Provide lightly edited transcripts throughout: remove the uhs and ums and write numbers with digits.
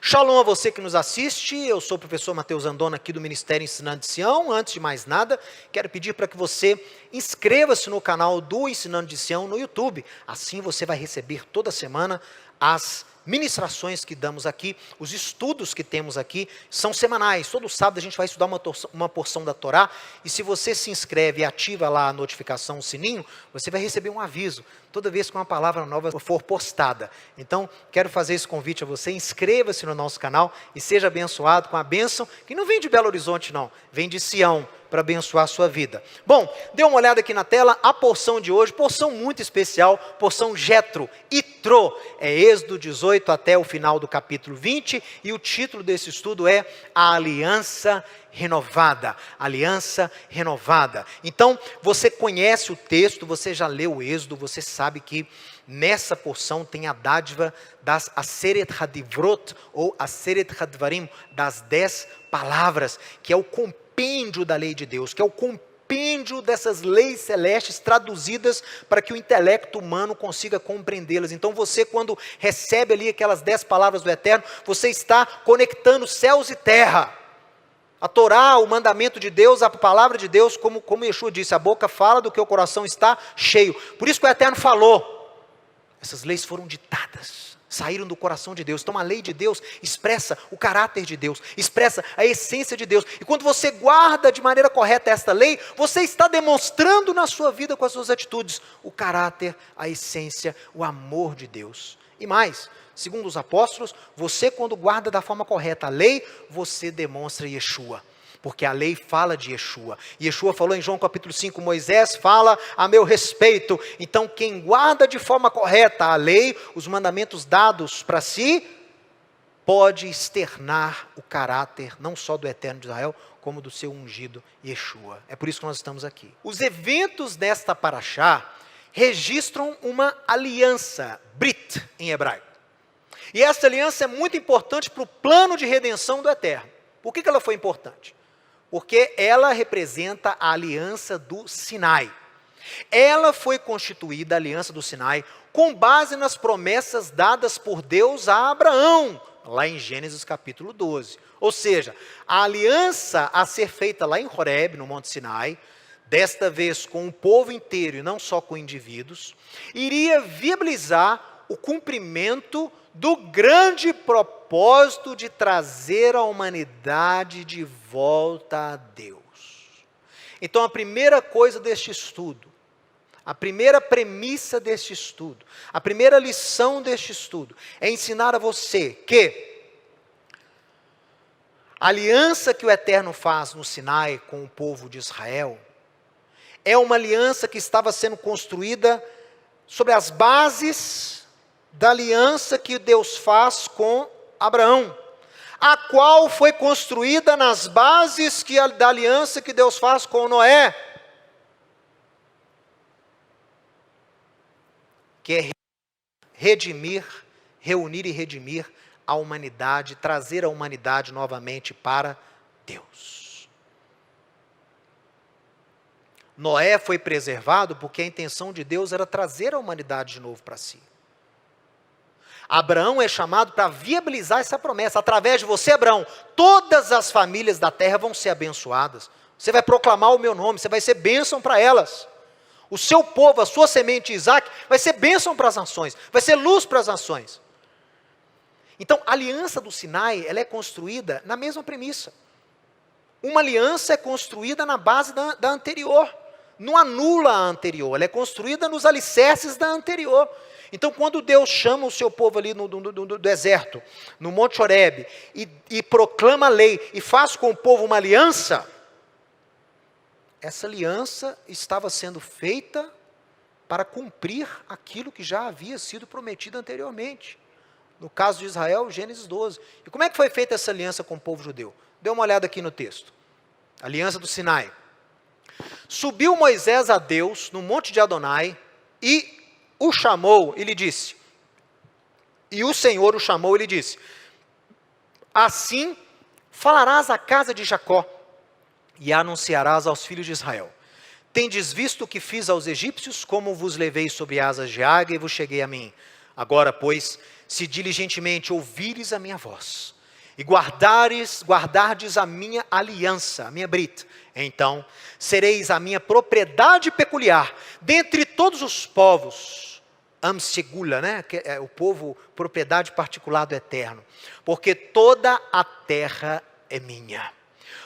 Shalom a você que nos assiste, eu sou o professor Mateus Andona aqui do Ministério Ensinando de Sião. Antes de mais nada, quero pedir para que você inscreva-se no canal do Ensinando de Sião no YouTube. Assim você vai receber toda semana as ministrações que damos aqui, os estudos que temos aqui, são semanais. Todo sábado a gente vai estudar uma porção da Torá, e se você se inscreve e ativa lá a notificação, o sininho, você vai receber um aviso toda vez que uma palavra nova for postada. Então, quero fazer esse convite a você, inscreva-se no nosso canal e seja abençoado com a bênção, que não vem de Belo Horizonte não, vem de Sião, para abençoar a sua vida. Bom, dê uma olhada aqui na tela, a porção de hoje, porção muito especial, porção Jetro, Itro, é Êxodo 18 até o final do capítulo 20, e o título desse estudo é A Aliança Renovada, Aliança Renovada. Então, você conhece o texto, você já leu o Êxodo, você sabe que nessa porção tem a dádiva das Aseret Hadivrot, ou Aseret Hadvarim, das 10 palavras, que é o compêndio da lei de Deus, que é o compêndio dessas leis celestes traduzidas para que o intelecto humano consiga compreendê-las. Então você, quando recebe ali aquelas 10 palavras do Eterno, você está conectando céus e terra. A Torá, o mandamento de Deus, a palavra de Deus, como Yeshua disse, a boca fala do que o coração está cheio. Por isso que o Eterno falou, essas leis foram ditadas, saíram do coração de Deus. Então a lei de Deus expressa o caráter de Deus, expressa a essência de Deus. E quando você guarda de maneira correta esta lei, você está demonstrando na sua vida, com as suas atitudes, o caráter, a essência, o amor de Deus. E mais, segundo os apóstolos, você quando guarda da forma correta a lei, você demonstra Yeshua. Porque a lei fala de Yeshua. Yeshua falou em João capítulo 5, Moisés fala a meu respeito. Então quem guarda de forma correta a lei, os mandamentos dados para si, pode externar o caráter, não só do Eterno de Israel, como do seu ungido Yeshua. É por isso que nós estamos aqui. Os eventos desta paraxá registram uma aliança, Brit em hebraico. E essa aliança é muito importante para o plano de redenção do Eterno. Por que ela foi importante? Porque ela representa a aliança do Sinai. Ela foi constituída, a aliança do Sinai, com base nas promessas dadas por Deus a Abraão, lá em Gênesis capítulo 12. Ou seja, a aliança a ser feita lá em Horeb, no Monte Sinai, desta vez com o povo inteiro e não só com indivíduos, iria viabilizar o cumprimento do grande propósito de trazer a humanidade de volta a Deus. Então a primeira coisa deste estudo, a primeira premissa deste estudo, a primeira lição deste estudo, é ensinar a você que a aliança que o Eterno faz no Sinai com o povo de Israel, é uma aliança que estava sendo construída sobre as bases da aliança que Deus faz com Abraão, a qual foi construída nas bases da aliança que Deus faz com Noé, que é redimir, reunir e redimir a humanidade, trazer a humanidade novamente para Deus. Noé foi preservado porque a intenção de Deus era trazer a humanidade de novo para si. Abraão é chamado para viabilizar essa promessa. Através de você, Abraão, todas as famílias da terra vão ser abençoadas. Você vai proclamar o meu nome, você vai ser bênção para elas. O seu povo, a sua semente Isaac, vai ser bênção para as nações, vai ser luz para as nações. Então, a aliança do Sinai, ela é construída na mesma premissa. Uma aliança é construída na base da anterior. Não anula a anterior, ela é construída nos alicerces da anterior. Então, quando Deus chama o seu povo ali no deserto, no Monte Horebe, e proclama a lei, e faz com o povo uma aliança, essa aliança estava sendo feita para cumprir aquilo que já havia sido prometido anteriormente. No caso de Israel, Gênesis 12. E como é que foi feita essa aliança com o povo judeu? Dê uma olhada aqui no texto. Aliança do Sinai. Subiu Moisés a Deus no monte de Adonai e o chamou e lhe disse, e o Senhor o chamou e lhe disse, assim falarás à casa de Jacó e anunciarás aos filhos de Israel, tendes visto o que fiz aos egípcios, como vos levei sobre asas de águia e vos cheguei a mim. Agora, pois, se diligentemente ouvires a minha voz, e guardardes a minha aliança, a minha brit, então sereis a minha propriedade peculiar, dentre todos os povos, amsegula, né? Que é o povo, propriedade particular do Eterno, porque toda a terra é minha.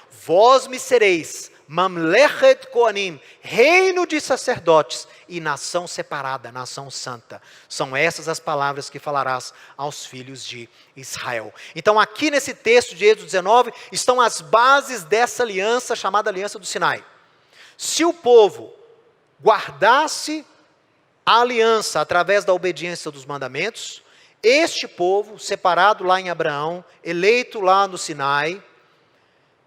Vós me sereis Mamlechet Koanim, reino de sacerdotes e nação separada, nação santa. São essas as palavras que falarás aos filhos de Israel. Então aqui nesse texto de Êxodo 19, estão as bases dessa aliança chamada Aliança do Sinai. Se o povo guardasse a aliança através da obediência dos mandamentos, este povo, separado lá em Abraão, eleito lá no Sinai,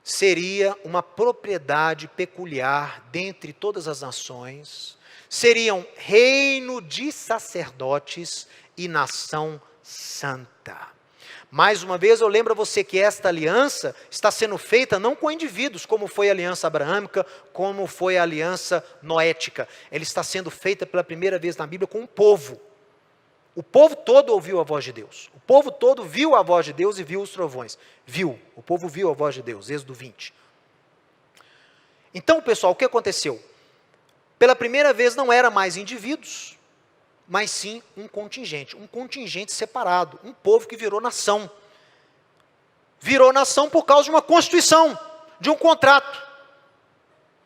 seria uma propriedade peculiar dentre todas as nações, seriam reino de sacerdotes e nação santa. Mais uma vez eu lembro a você que esta aliança está sendo feita não com indivíduos, como foi a aliança abraâmica, como foi a aliança noética. Ela está sendo feita pela primeira vez na Bíblia com um povo. O povo todo ouviu a voz de Deus. O povo todo viu a voz de Deus e viu os trovões. O povo viu a voz de Deus, Êxodo 20. Então, pessoal, o que aconteceu? Pela primeira vez não era mais indivíduos, mas sim um contingente separado, um povo que virou nação. Virou nação por causa de uma constituição, de um contrato.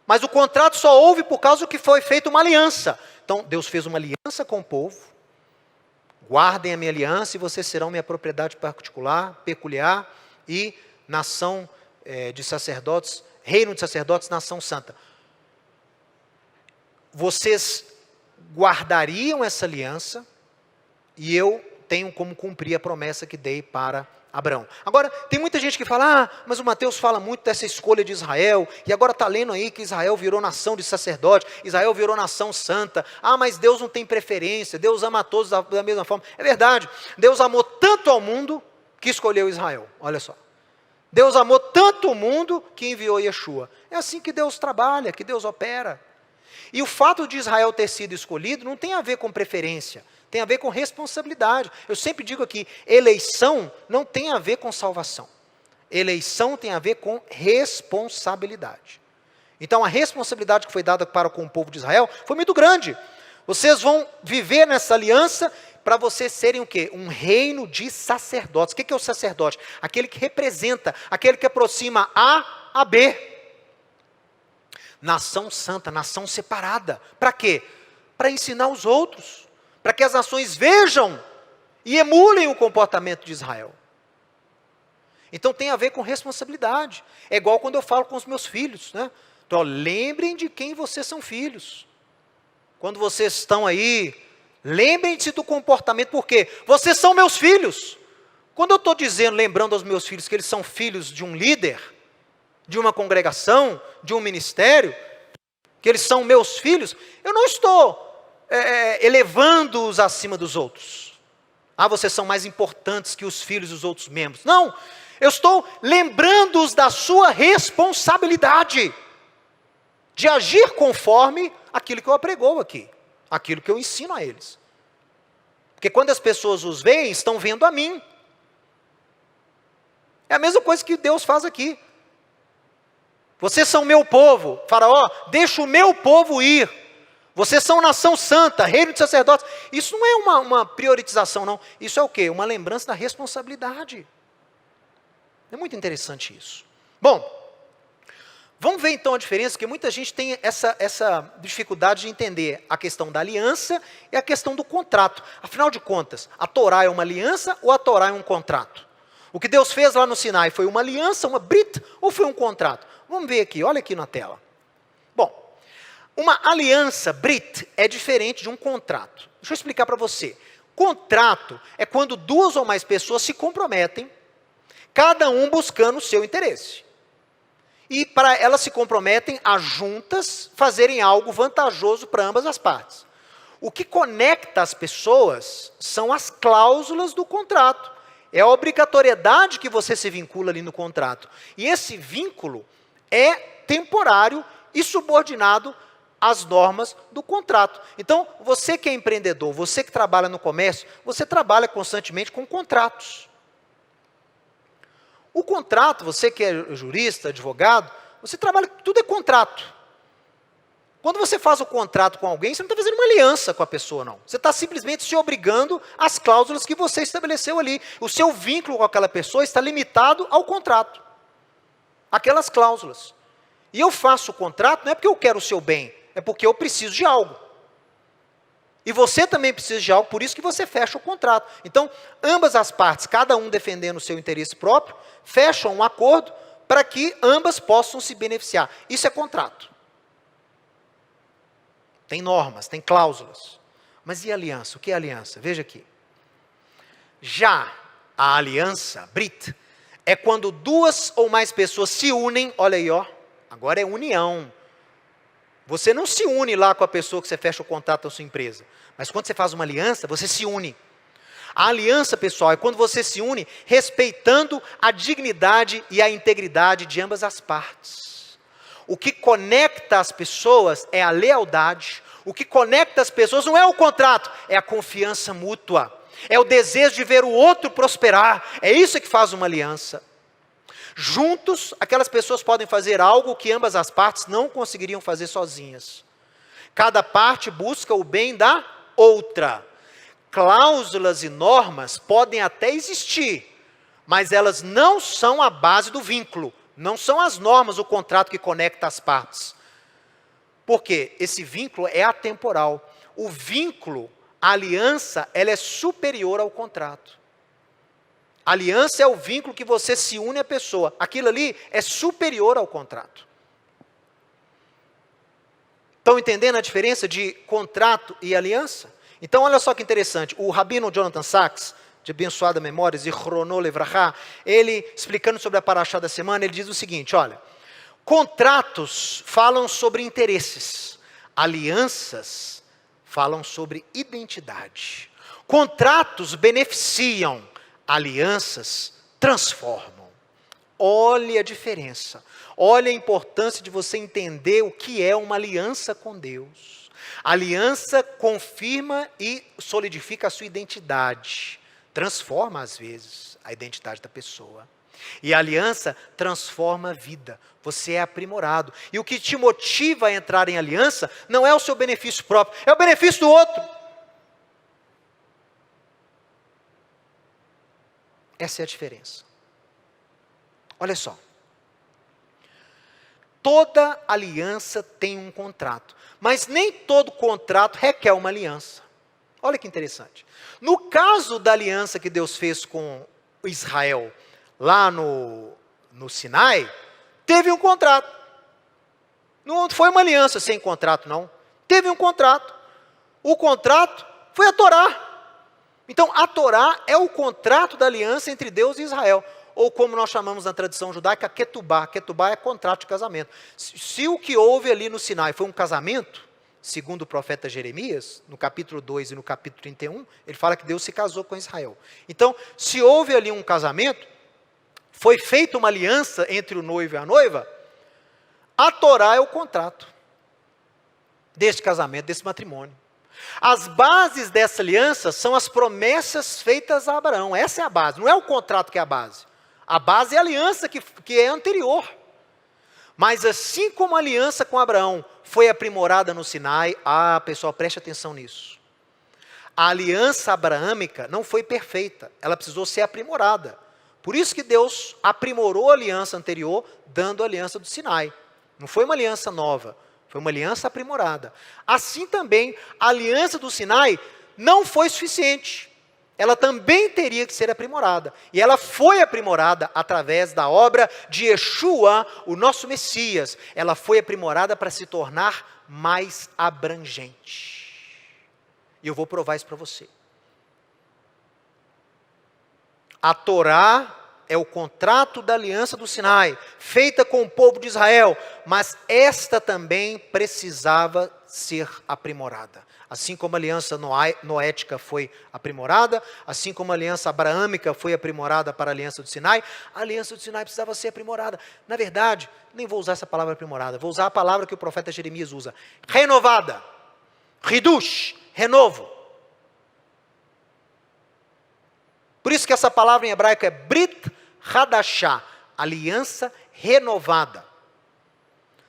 Mas o contrato só houve por causa que foi feita uma aliança. Então, Deus fez uma aliança com o povo. Guardem a minha aliança e vocês serão minha propriedade particular, peculiar e nação de sacerdotes, reino de sacerdotes, nação santa. Vocês guardariam essa aliança e eu tenho como cumprir a promessa que dei para Abraão. Agora, tem muita gente que fala, mas o Mateus fala muito dessa escolha de Israel, e agora está lendo aí que Israel virou nação de sacerdote, Israel virou nação santa. Mas Deus não tem preferência, Deus ama a todos da mesma forma. É verdade, Deus amou tanto ao mundo que escolheu Israel, olha só. Deus amou tanto o mundo que enviou Yeshua. É assim que Deus trabalha, que Deus opera. E o fato de Israel ter sido escolhido não tem a ver com preferência, tem a ver com responsabilidade. Eu sempre digo aqui, eleição não tem a ver com salvação. Eleição tem a ver com responsabilidade. Então a responsabilidade que foi dada para com o povo de Israel foi muito grande. Vocês vão viver nessa aliança para vocês serem o quê? Um reino de sacerdotes. O que é o sacerdote? Aquele que representa, aquele que aproxima A a B. Nação santa, nação separada. Para quê? Para ensinar os outros. Para que as nações vejam e emulem o comportamento de Israel. Então tem a ver com responsabilidade. É igual quando eu falo com os meus filhos, né? Então, lembrem de quem vocês são filhos. Quando vocês estão aí, lembrem-se do comportamento, porque vocês são meus filhos. Quando eu estou dizendo, lembrando aos meus filhos que eles são filhos de um líder, de uma congregação, de um ministério, que eles são meus filhos, eu não estou elevando-os acima dos outros. Vocês são mais importantes que os filhos dos outros membros. Não, eu estou lembrando-os da sua responsabilidade de agir conforme aquilo que eu apregou aqui, aquilo que eu ensino a eles. Porque quando as pessoas os veem, estão vendo a mim. É a mesma coisa que Deus faz aqui. Vocês são meu povo. Faraó, deixa o meu povo ir. Vocês são nação santa, reino de sacerdotes. Isso não é uma priorização, não. Isso é o quê? Uma lembrança da responsabilidade. É muito interessante isso. Bom, vamos ver então a diferença, porque muita gente tem essa dificuldade de entender a questão da aliança e a questão do contrato. Afinal de contas, a Torá é uma aliança ou a Torá é um contrato? O que Deus fez lá no Sinai foi uma aliança, uma brit, ou foi um contrato? Vamos ver aqui, olha aqui na tela. Bom, uma aliança, brit, é diferente de um contrato. Deixa eu explicar para você. Contrato é quando duas ou mais pessoas se comprometem, cada um buscando o seu interesse. E para elas se comprometem a juntas fazerem algo vantajoso para ambas as partes. O que conecta as pessoas são as cláusulas do contrato. É a obrigatoriedade que você se vincula ali no contrato. E esse vínculo é temporário e subordinado às normas do contrato. Então, você que é empreendedor, você que trabalha no comércio, você trabalha constantemente com contratos. O contrato, você que é jurista, advogado, você trabalha, tudo é contrato. Quando você faz o contrato com alguém, você não está fazendo uma aliança com a pessoa, não. Você está simplesmente se obrigando às cláusulas que você estabeleceu ali. O seu vínculo com aquela pessoa está limitado ao contrato. Aquelas cláusulas. E eu faço o contrato não é porque eu quero o seu bem, é porque eu preciso de algo. E você também precisa de algo, por isso que você fecha o contrato. Então, ambas as partes, cada um defendendo o seu interesse próprio, fecham um acordo para que ambas possam se beneficiar. Isso é contrato. Tem normas, tem cláusulas. Mas e aliança? O que é aliança? Veja aqui. Já a aliança, Brit, é quando duas ou mais pessoas se unem, olha aí, ó, agora é união. Você não se une lá com a pessoa que você fecha o contrato da sua empresa. Mas quando você faz uma aliança, você se une. A aliança, pessoal, é quando você se une respeitando a dignidade e a integridade de ambas as partes. O que conecta as pessoas é a lealdade. O que conecta as pessoas não é o contrato, é a confiança mútua. É o desejo de ver o outro prosperar. É isso que faz uma aliança. Juntos, aquelas pessoas podem fazer algo que ambas as partes não conseguiriam fazer sozinhas. Cada parte busca o bem da outra. Cláusulas e normas podem até existir, mas elas não são a base do vínculo. Não são as normas, o contrato que conecta as partes. Por quê? Esse vínculo é atemporal. O vínculo, a aliança, ela é superior ao contrato. A aliança é o vínculo que você se une à pessoa. Aquilo ali é superior ao contrato. Estão entendendo a diferença de contrato e aliança? Então, olha só que interessante. O rabino Jonathan Sachs, de abençoada memória, e Chrono Levrachá, ele, explicando sobre a paraxá da semana, ele diz o seguinte, olha, contratos falam sobre interesses, alianças falam sobre identidade. Contratos beneficiam, alianças transformam. Olha a diferença, olha a importância de você entender o que é uma aliança com Deus. A aliança confirma e solidifica a sua identidade. Transforma, às vezes, a identidade da pessoa. E a aliança transforma a vida. Você é aprimorado. E o que te motiva a entrar em aliança não é o seu benefício próprio, é o benefício do outro. Essa é a diferença. Olha só. Toda aliança tem um contrato, mas nem todo contrato requer uma aliança. Olha que interessante. No caso da aliança que Deus fez com Israel, lá no Sinai, teve um contrato. Não foi uma aliança sem contrato, não. Teve um contrato. O contrato foi a Torá. Então, a Torá é o contrato da aliança entre Deus e Israel. Ou como nós chamamos na tradição judaica, Ketubá. Ketubá é contrato de casamento. Se o que houve ali no Sinai foi um casamento, segundo o profeta Jeremias, no capítulo 2 e no capítulo 31, ele fala que Deus se casou com Israel. Então, se houve ali um casamento, foi feita uma aliança entre o noivo e a noiva, a Torá é o contrato desse casamento, desse matrimônio. As bases dessa aliança são as promessas feitas a Abraão. Essa é a base, não é o contrato que é a base. A base é a aliança que é anterior. Mas assim como a aliança com Abraão foi aprimorada no Sinai, pessoal, preste atenção nisso. A aliança abraâmica não foi perfeita, ela precisou ser aprimorada. Por isso que Deus aprimorou a aliança anterior, dando a aliança do Sinai. Não foi uma aliança nova, foi uma aliança aprimorada. Assim também, a aliança do Sinai não foi suficiente. Ela também teria que ser aprimorada. E ela foi aprimorada através da obra de Yeshua, o nosso Messias. Ela foi aprimorada para se tornar mais abrangente. E eu vou provar isso para você. A Torá é o contrato da aliança do Sinai, feita com o povo de Israel, mas esta também precisava ser aprimorada. Assim como a aliança noética foi aprimorada, assim como a aliança abraâmica foi aprimorada para a aliança do Sinai, a aliança do Sinai precisava ser aprimorada. Na verdade, nem vou usar essa palavra aprimorada, vou usar a palavra que o profeta Jeremias usa. Renovada. Hidush, renovo. Por isso que essa palavra em hebraico é Brit Hadashá, aliança renovada.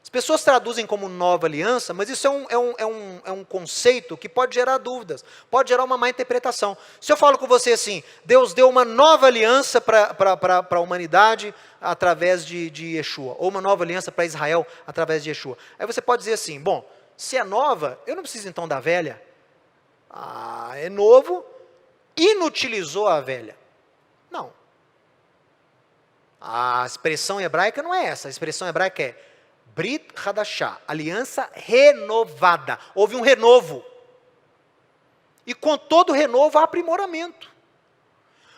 As pessoas traduzem como nova aliança, mas isso é um conceito que pode gerar dúvidas, pode gerar uma má interpretação. Se eu falo com você assim, Deus deu uma nova aliança para a humanidade através de Yeshua, ou uma nova aliança para Israel através de Yeshua. Aí você pode dizer assim, bom, se é nova, eu não preciso então da velha. É novo, inutilizou a velha. Não. A expressão hebraica não é essa, a expressão hebraica é Brit Hadashá, aliança renovada. Houve um renovo. E com todo renovo há aprimoramento.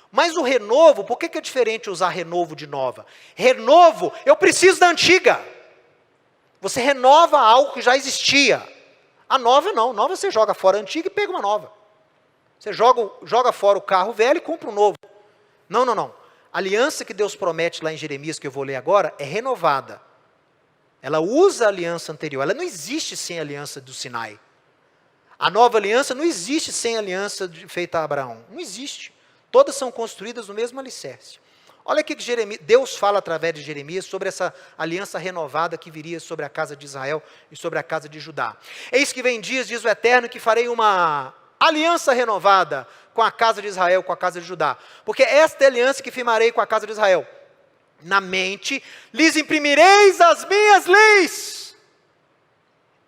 Mas o renovo, por que é diferente usar renovo de nova? Renovo, eu preciso da antiga. Você renova algo que já existia. A nova não, nova você joga fora a antiga e pega uma nova. Você joga fora o carro velho e compra um novo. Não. A aliança que Deus promete lá em Jeremias, que eu vou ler agora, é renovada. Ela usa a aliança anterior, ela não existe sem a aliança do Sinai. A nova aliança não existe sem a aliança feita a Abraão, não existe. Todas são construídas no mesmo alicerce. Olha aqui que Deus fala através de Jeremias sobre essa aliança renovada que viria sobre a casa de Israel e sobre a casa de Judá. Eis que vem dias, diz o Eterno, que farei uma aliança renovada com a casa de Israel, com a casa de Judá. Porque esta é a aliança que firmarei com a casa de Israel. Na mente, lhes imprimireis as minhas leis,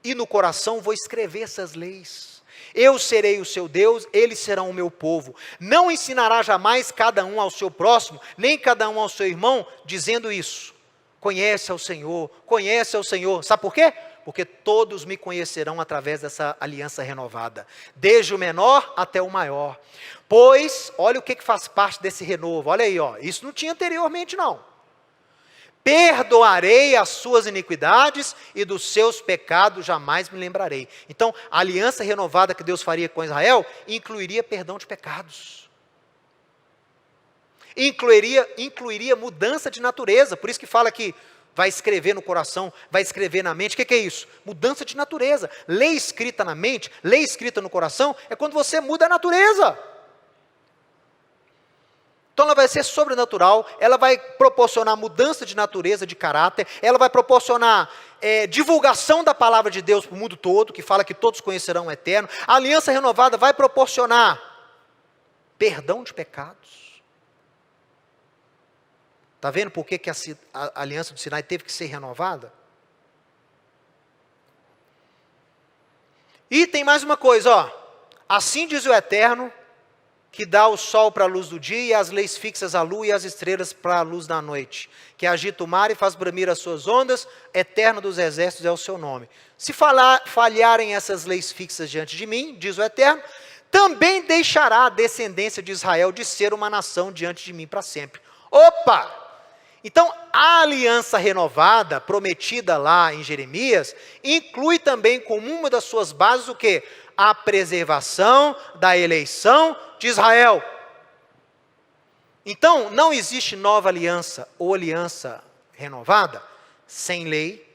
e no coração vou escrever essas leis. Eu serei o seu Deus, eles serão o meu povo. Não ensinará jamais cada um ao seu próximo, nem cada um ao seu irmão, dizendo isso. Conhece ao Senhor, conhece ao Senhor. Sabe por quê? Porque todos me conhecerão através dessa aliança renovada, desde o menor até o maior. Pois, olha o que faz parte desse renovo, olha aí, isso não tinha anteriormente não. Perdoarei as suas iniquidades e dos seus pecados jamais me lembrarei. Então, a aliança renovada que Deus faria com Israel incluiria perdão de pecados. Incluiria mudança de natureza. Por isso que fala que vai escrever no coração, vai escrever na mente. O que é isso? Mudança de natureza. Lei escrita na mente, lei escrita no coração, é quando você muda a natureza. Então ela vai ser sobrenatural, ela vai proporcionar mudança de natureza, de caráter, ela vai proporcionar divulgação da palavra de Deus para o mundo todo, que fala que todos conhecerão o Eterno. A aliança renovada vai proporcionar perdão de pecados. Está vendo por que a aliança do Sinai teve que ser renovada? E tem mais uma coisa, assim diz o Eterno, que dá o sol para a luz do dia, e as leis fixas à lua, e as estrelas para a luz da noite, que agita o mar e faz bramir as suas ondas, Eterno dos exércitos é o seu nome. Se falharem essas leis fixas diante de mim, diz o Eterno, também deixará a descendência de Israel de ser uma nação diante de mim para sempre. Opa! Então, a aliança renovada, prometida lá em Jeremias, inclui também como uma das suas bases o quê? A preservação da eleição de Israel. Então, não existe nova aliança ou aliança renovada sem lei,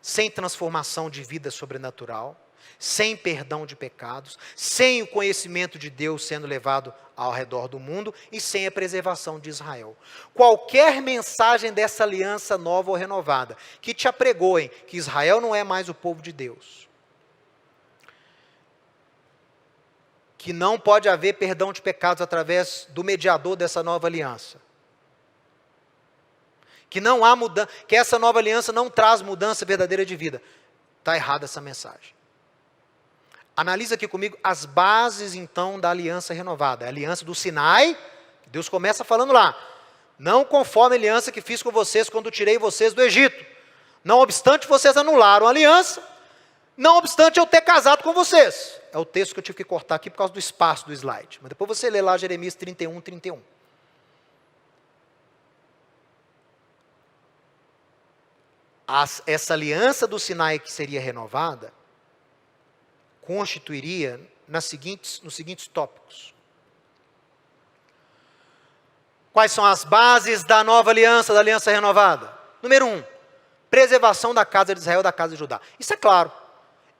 sem transformação de vida sobrenatural, sem perdão de pecados, sem o conhecimento de Deus sendo levado ao redor do mundo e sem a preservação de Israel. Qualquer mensagem dessa aliança nova ou renovada que te apregoem que Israel não é mais o povo de Deus, que não pode haver perdão de pecados através do mediador dessa nova aliança, que não há mudança, que essa nova aliança não traz mudança verdadeira de vida, está errada essa mensagem. Analisa aqui comigo as bases então da aliança renovada. A aliança do Sinai, Deus começa falando lá, não conforme a aliança que fiz com vocês quando tirei vocês do Egito. Não obstante vocês anularam a aliança, não obstante eu ter casado com vocês. É o texto que eu tive que cortar aqui por causa do espaço do slide. Mas depois você lê lá Jeremias 31, 31. Essa aliança do Sinai que seria renovada, constituiria nos seguintes tópicos. Quais são as bases da nova aliança, da aliança renovada? Número 1, preservação da casa de Israel, da casa de Judá. Isso é claro.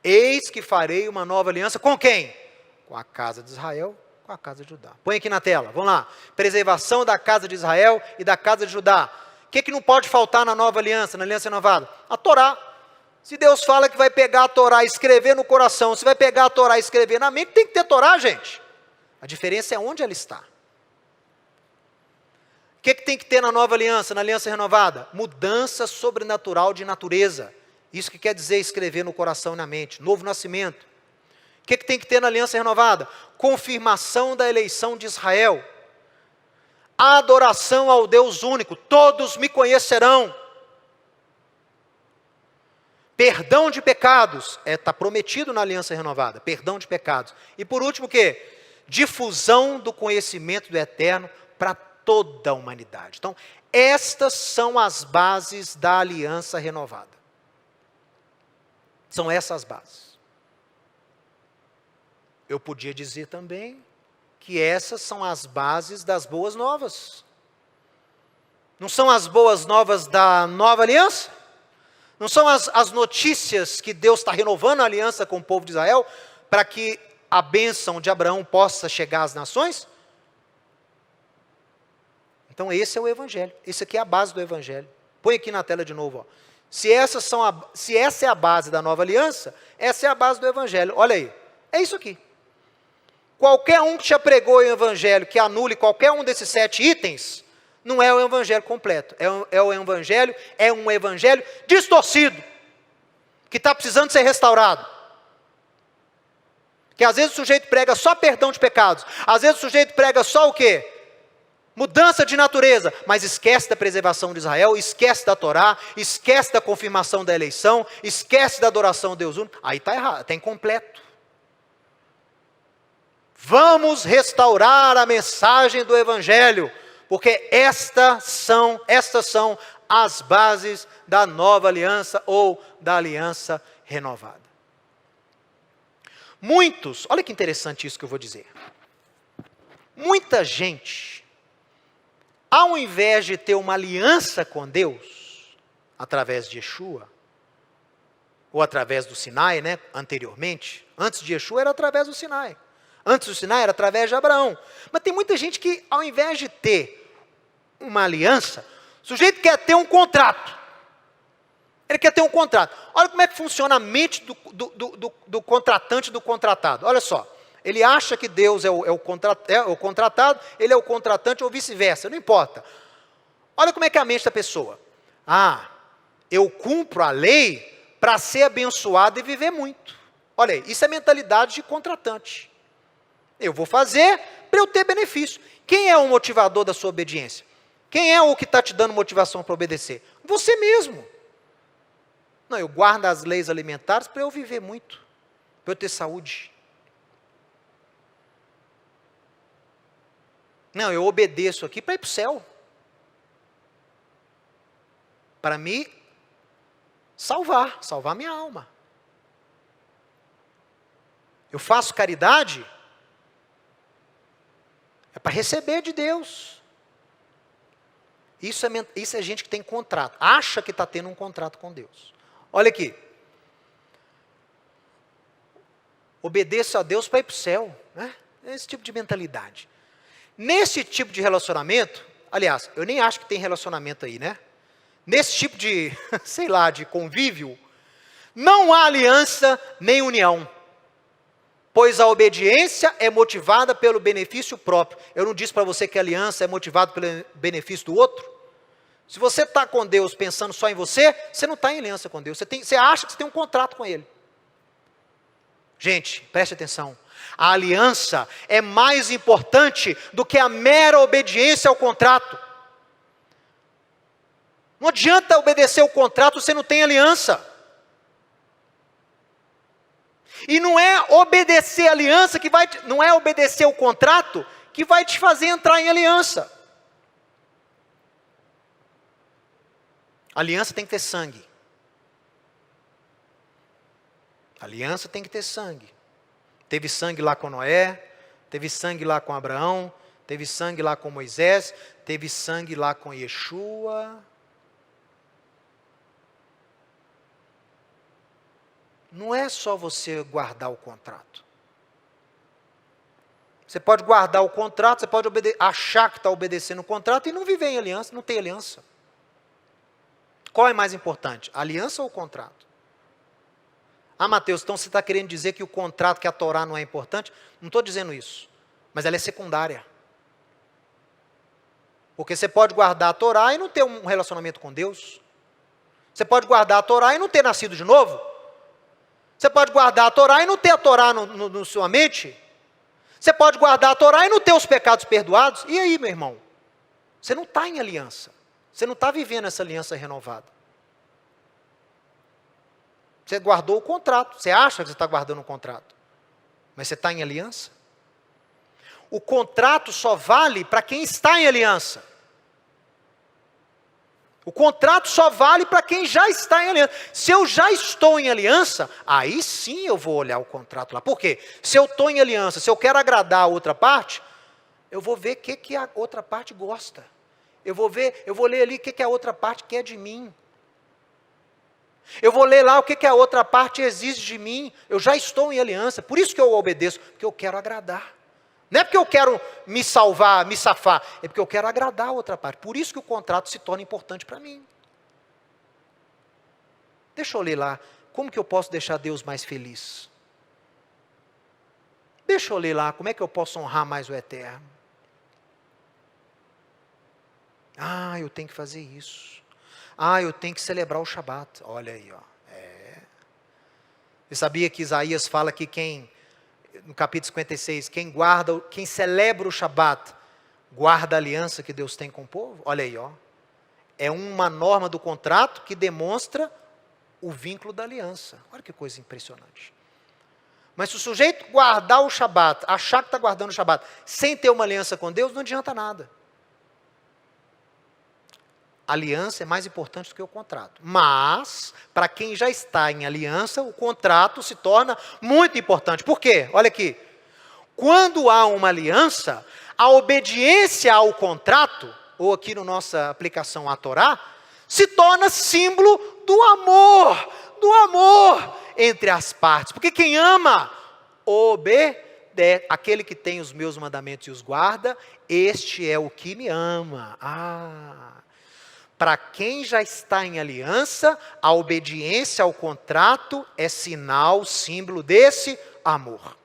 Eis que farei uma nova aliança com quem? Com a casa de Israel Com a casa de Judá. Põe aqui na tela, vamos lá. Preservação da casa de Israel e da casa de Judá. O que não pode faltar na nova aliança, na aliança renovada? A Torá. Se Deus fala que vai pegar a Torá e escrever no coração, se vai pegar a Torá e escrever na mente, tem que ter Torá, gente. A diferença é onde ela está. O que tem que ter na nova aliança, na aliança renovada? Mudança sobrenatural de natureza. Isso que quer dizer escrever no coração e na mente. Novo nascimento. O que tem que ter na aliança renovada? Confirmação da eleição de Israel. Adoração ao Deus único. Todos me conhecerão. Perdão de pecados. Está prometido na aliança renovada. Perdão de pecados. E por último o quê? Difusão do conhecimento do eterno para toda a humanidade. Então, estas são as bases da aliança renovada. São essas bases. Eu podia dizer também que essas são as bases das boas novas. Não são as boas novas da nova aliança? Não são as notícias que Deus está renovando a aliança com o povo de Israel para que a bênção de Abraão possa chegar às nações? Então esse é o Evangelho, esse aqui é a base do Evangelho. Põe aqui na tela de novo. Ó. Se essa é a base da nova aliança, essa é a base do Evangelho. Olha aí, é isso aqui. Qualquer um que te pregou o Evangelho, que anule qualquer um desses 7 itens, não é o Evangelho completo. É um Evangelho distorcido, que está precisando ser restaurado. Que às vezes o sujeito prega só perdão de pecados, às vezes o sujeito prega só o quê? Mudança de natureza, mas esquece da preservação de Israel, esquece da Torá, esquece da confirmação da eleição, esquece da adoração a Deus único. Aí está errado, está incompleto. Vamos restaurar a mensagem do Evangelho, porque estas são as bases da nova aliança ou da aliança renovada. Muitos, olha que interessante isso que eu vou dizer. Muita gente, ao invés de ter uma aliança com Deus, através de Yeshua, ou através do Sinai, né, anteriormente, antes de Yeshua era através do Sinai. Antes do Sinai era através de Abraão. Mas tem muita gente que, ao invés de ter uma aliança, o sujeito quer ter um contrato. Ele quer ter um contrato. Olha como é que funciona a mente do contratante e do contratado. Olha só. Ele acha que Deus é o contratado, ele é o contratante ou vice-versa, não importa. Olha como é que é a mente da pessoa. Eu cumpro a lei para ser abençoado e viver muito. Olha aí, isso é mentalidade de contratante. Eu vou fazer para eu ter benefício. Quem é o motivador da sua obediência? Quem é o que está te dando motivação para obedecer? Você mesmo. Não, eu guardo as leis alimentares para eu viver muito, para eu ter saúde. Não, eu obedeço aqui para ir para o céu. Para me salvar minha alma. Eu faço caridade para receber de Deus. Isso é gente que tem contrato. Acha que está tendo um contrato com Deus. Olha aqui. Obedeço a Deus para ir para o céu. Né? Esse tipo de mentalidade. Nesse tipo de relacionamento, aliás, eu nem acho que tem relacionamento aí, né? Nesse tipo de, sei lá, de convívio, não há aliança nem união. Pois a obediência é motivada pelo benefício próprio. Eu não disse para você que a aliança é motivada pelo benefício do outro? Se você está com Deus pensando só em você, você não está em aliança com Deus. Você acha que você tem um contrato com Ele. Gente, preste atenção. A aliança é mais importante do que a mera obediência ao contrato. Não adianta obedecer o contrato se você não tem aliança. E não é obedecer a aliança não é obedecer o contrato que vai te fazer entrar em aliança. A aliança tem que ter sangue. A aliança tem que ter sangue. Teve sangue lá com Noé, teve sangue lá com Abraão, teve sangue lá com Moisés, teve sangue lá com Yeshua. Não é só você guardar o contrato. Você pode guardar o contrato, você pode achar que está obedecendo o contrato e não viver em aliança, não ter aliança. Qual é mais importante, a aliança ou o contrato? Ah, Mateus, então você está querendo dizer que o contrato, que a Torá não é importante? Não estou dizendo isso, mas ela é secundária. Porque você pode guardar a Torá e não ter um relacionamento com Deus. Você pode guardar a Torá e não ter nascido de novo. Você pode guardar a Torá e não ter a Torá na sua mente. Você pode guardar a Torá e não ter os pecados perdoados. E aí, meu irmão? Você não está em aliança. Você não está vivendo essa aliança renovada. Você guardou o contrato. Você acha que você está guardando o contrato. Mas você está em aliança? O contrato só vale para quem está em aliança. O contrato só vale para quem já está em aliança. Se eu já estou em aliança, aí sim eu vou olhar o contrato lá. Por quê? Se eu estou em aliança, se eu quero agradar a outra parte, eu vou ver o que a outra parte gosta. Eu vou ler ali o que a outra parte quer de mim. Eu vou ler lá o que a outra parte exige de mim. Eu já estou em aliança, por isso que eu obedeço, porque eu quero agradar. Não é porque eu quero me salvar, me safar, é porque eu quero agradar a outra parte. Por isso que o contrato se torna importante para mim. Deixa eu ler lá, como que eu posso deixar Deus mais feliz? Deixa eu ler lá, como é que eu posso honrar mais o Eterno? Ah, eu tenho que fazer isso. Ah, eu tenho que celebrar o Shabat. Olha aí, ó. Você sabia que Isaías fala que no capítulo 56, quem celebra o Shabat, guarda a aliança que Deus tem com o povo? Olha aí, ó. É uma norma do contrato que demonstra o vínculo da aliança. Olha que coisa impressionante. Mas se o sujeito guardar o Shabat, achar que está guardando o Shabat, sem ter uma aliança com Deus, não adianta nada. A aliança é mais importante do que o contrato. Mas, para quem já está em aliança, o contrato se torna muito importante. Por quê? Olha aqui. Quando há uma aliança, a obediência ao contrato, ou aqui na nossa aplicação à Torá, se torna símbolo do amor entre as partes. Porque quem ama, obedece. Aquele que tem os meus mandamentos e os guarda, este é o que me ama. Para quem já está em aliança, a obediência ao contrato é sinal, símbolo desse amor.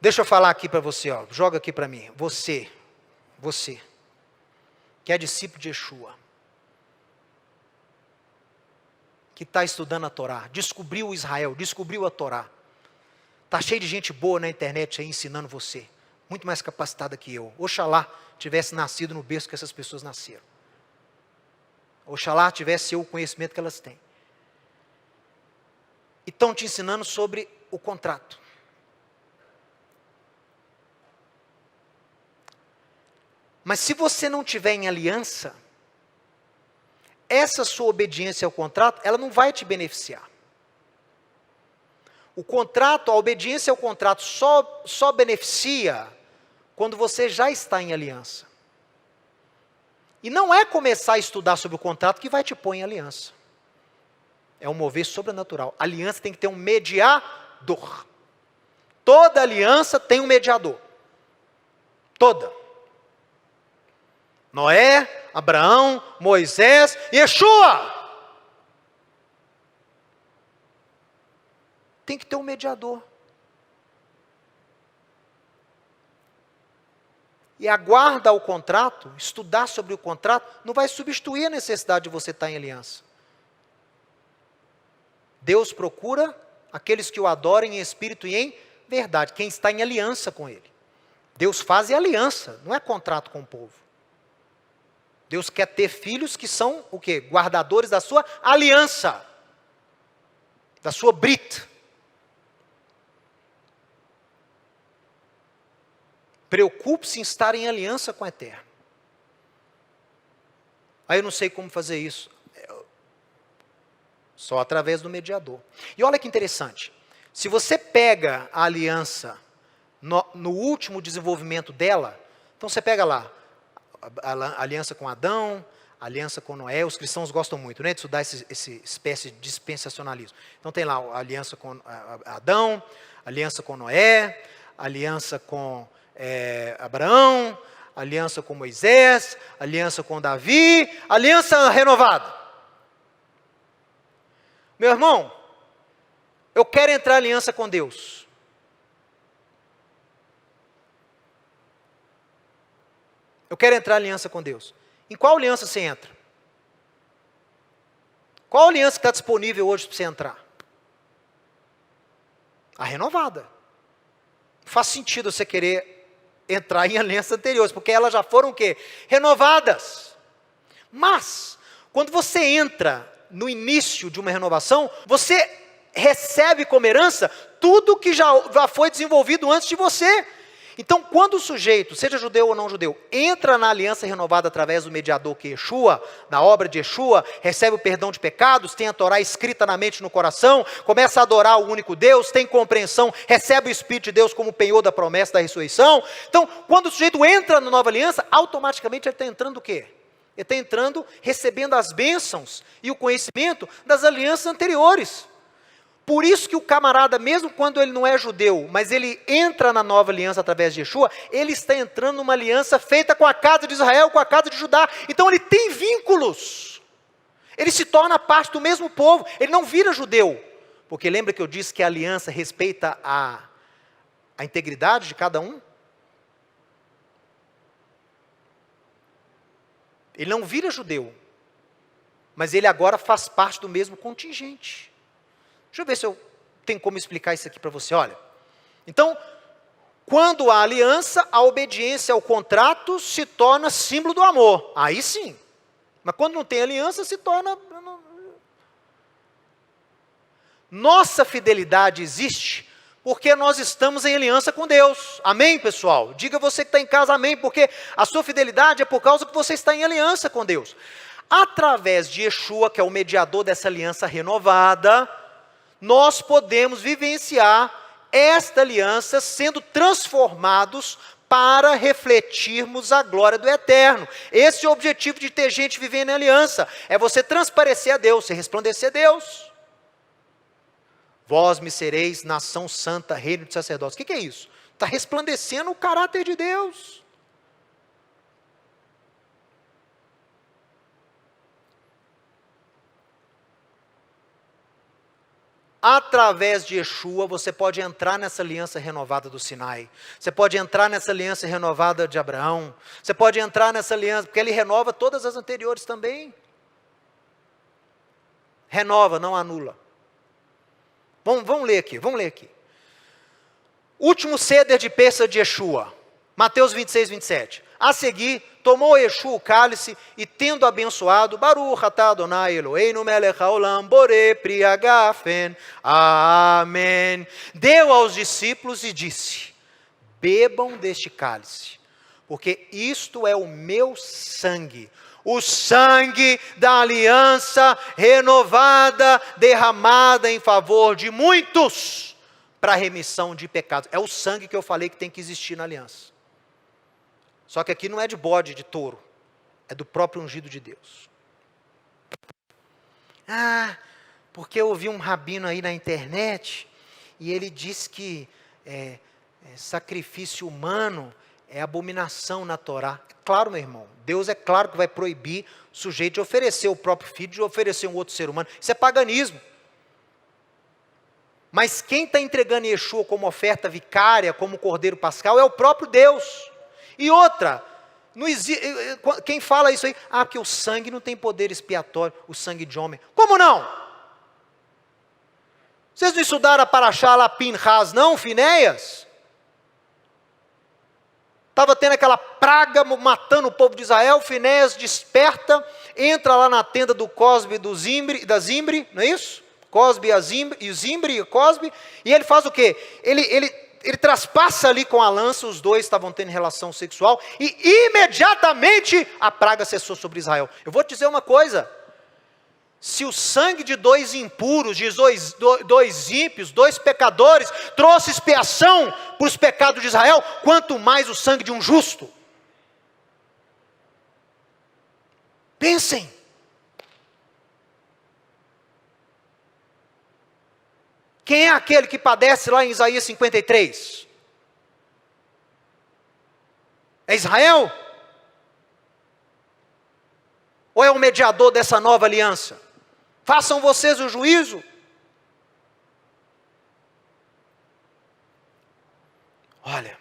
Deixa eu falar aqui para você, ó, joga aqui para mim. Você, que é discípulo de Yeshua, que está estudando a Torá, descobriu o Israel, descobriu a Torá. Está cheio de gente boa na internet aí ensinando você. Muito mais capacitada que eu. Oxalá tivesse nascido no berço que essas pessoas nasceram. Oxalá tivesse eu o conhecimento que elas têm. E estão te ensinando sobre o contrato. Mas se você não tiver em aliança, essa sua obediência ao contrato, ela não vai te beneficiar. O contrato, a obediência ao contrato só beneficia quando você já está em aliança. E não é começar a estudar sobre o contrato que vai te pôr em aliança. É um mover sobrenatural. A aliança tem que ter um mediador. Toda aliança tem um mediador. Toda. Noé, Abraão, Moisés e Yeshua. Tem que ter um mediador. E a guarda ao contrato, estudar sobre o contrato, não vai substituir a necessidade de você estar em aliança. Deus procura aqueles que o adorem em espírito e em verdade, quem está em aliança com Ele. Deus faz aliança, não é contrato com o povo. Deus quer ter filhos que são o quê? Guardadores da sua aliança, da sua brit. Preocupe-se em estar em aliança com o Eterno. Aí eu não sei como fazer isso. Só através do mediador. E olha que interessante. Se você pega a aliança no último desenvolvimento dela, então você pega lá a aliança com Adão, aliança com Noé. Os cristãos gostam muito, né, de estudar essa espécie de dispensacionalismo. Então tem lá a aliança com Adão, aliança com Noé, aliança com Abraão, aliança com Moisés, aliança com Davi, aliança renovada. Meu irmão, eu quero entrar em aliança com Deus. Eu quero entrar em aliança com Deus. Em qual aliança você entra? Qual aliança que está disponível hoje para você entrar? A renovada. Faz sentido você querer entrar em alianças anteriores, porque elas já foram o quê? Renovadas. Mas, quando você entra no início de uma renovação, você recebe como herança tudo que já foi desenvolvido antes de você. Então, quando o sujeito, seja judeu ou não judeu, entra na aliança renovada através do mediador que é Yeshua, da obra de Yeshua, recebe o perdão de pecados, tem a Torá escrita na mente e no coração, começa a adorar o único Deus, tem compreensão, recebe o Espírito de Deus como penhor da promessa da ressurreição. Então, quando o sujeito entra na nova aliança, automaticamente ele está entrando o quê? Ele está entrando, recebendo as bênçãos e o conhecimento das alianças anteriores. Por isso que o camarada, mesmo quando ele não é judeu, mas ele entra na nova aliança através de Yeshua, ele está entrando numa aliança feita com a casa de Israel, com a casa de Judá. Então ele tem vínculos. Ele se torna parte do mesmo povo. Ele não vira judeu. Porque lembra que eu disse que a aliança respeita a integridade de cada um? Ele não vira judeu. Mas ele agora faz parte do mesmo contingente. Deixa eu ver se eu tenho como explicar isso aqui para você. Olha, então, quando há aliança, a obediência ao contrato se torna símbolo do amor. Aí sim. Mas quando não tem aliança, se torna... Nossa fidelidade existe porque nós estamos em aliança com Deus. Amém, pessoal? Diga você que está em casa, amém, porque a sua fidelidade é por causa que você está em aliança com Deus. Através de Yeshua, que é o mediador dessa aliança renovada, nós podemos vivenciar esta aliança sendo transformados para refletirmos a glória do eterno. Esse é o objetivo de ter gente vivendo em aliança, é você transparecer a Deus, você resplandecer a Deus. Vós me sereis nação santa, reino de sacerdócios. O que é isso? Está resplandecendo o caráter de Deus. Através de Yeshua, você pode entrar nessa aliança renovada do Sinai. Você pode entrar nessa aliança renovada de Abraão. Você pode entrar nessa aliança, porque ele renova todas as anteriores também. Renova, não anula. Vamos ler aqui. Último ceder de Pêssah de Yeshua. Mateus 26, 27. A seguir, tomou Yeshua o cálice e, tendo abençoado, Baruch atah Adonai Eloheinu melech haolam borei pri hagafen. Amém. Deu aos discípulos e disse: bebam deste cálice, porque isto é o meu sangue, o sangue da aliança renovada, derramada em favor de muitos, para a remissão de pecados. É o sangue que eu falei que tem que existir na aliança. Só que aqui não é de bode, de touro. É do próprio ungido de Deus. Porque eu ouvi um rabino aí na internet, e ele disse que sacrifício humano é abominação na Torá. Claro, meu irmão, Deus é claro que vai proibir o sujeito de oferecer o próprio filho, de oferecer um outro ser humano. Isso é paganismo. Mas quem está entregando Yeshua como oferta vicária, como cordeiro pascal, é o próprio Deus. E outra, quem fala isso aí, porque o sangue não tem poder expiatório, o sangue de homem. Como não? Vocês não estudaram a Parashá lá, Pinhas, não, Finéias? Estava tendo aquela praga matando o povo de Israel, Finéias desperta, entra lá na tenda do Cosbe e da Zimri, não é isso? Cosbe e Zimri e Cosbe, e ele faz o quê? Ele traspassa ali com a lança, os dois estavam tendo relação sexual, e imediatamente a praga cessou sobre Israel. Eu vou te dizer uma coisa, se o sangue de dois impuros, de dois ímpios, dois pecadores, trouxe expiação para os pecados de Israel, quanto mais o sangue de um justo. Pensem. Quem é aquele que padece lá em Isaías 53? É Israel? Ou é o mediador dessa nova aliança? Façam vocês o juízo. Olha,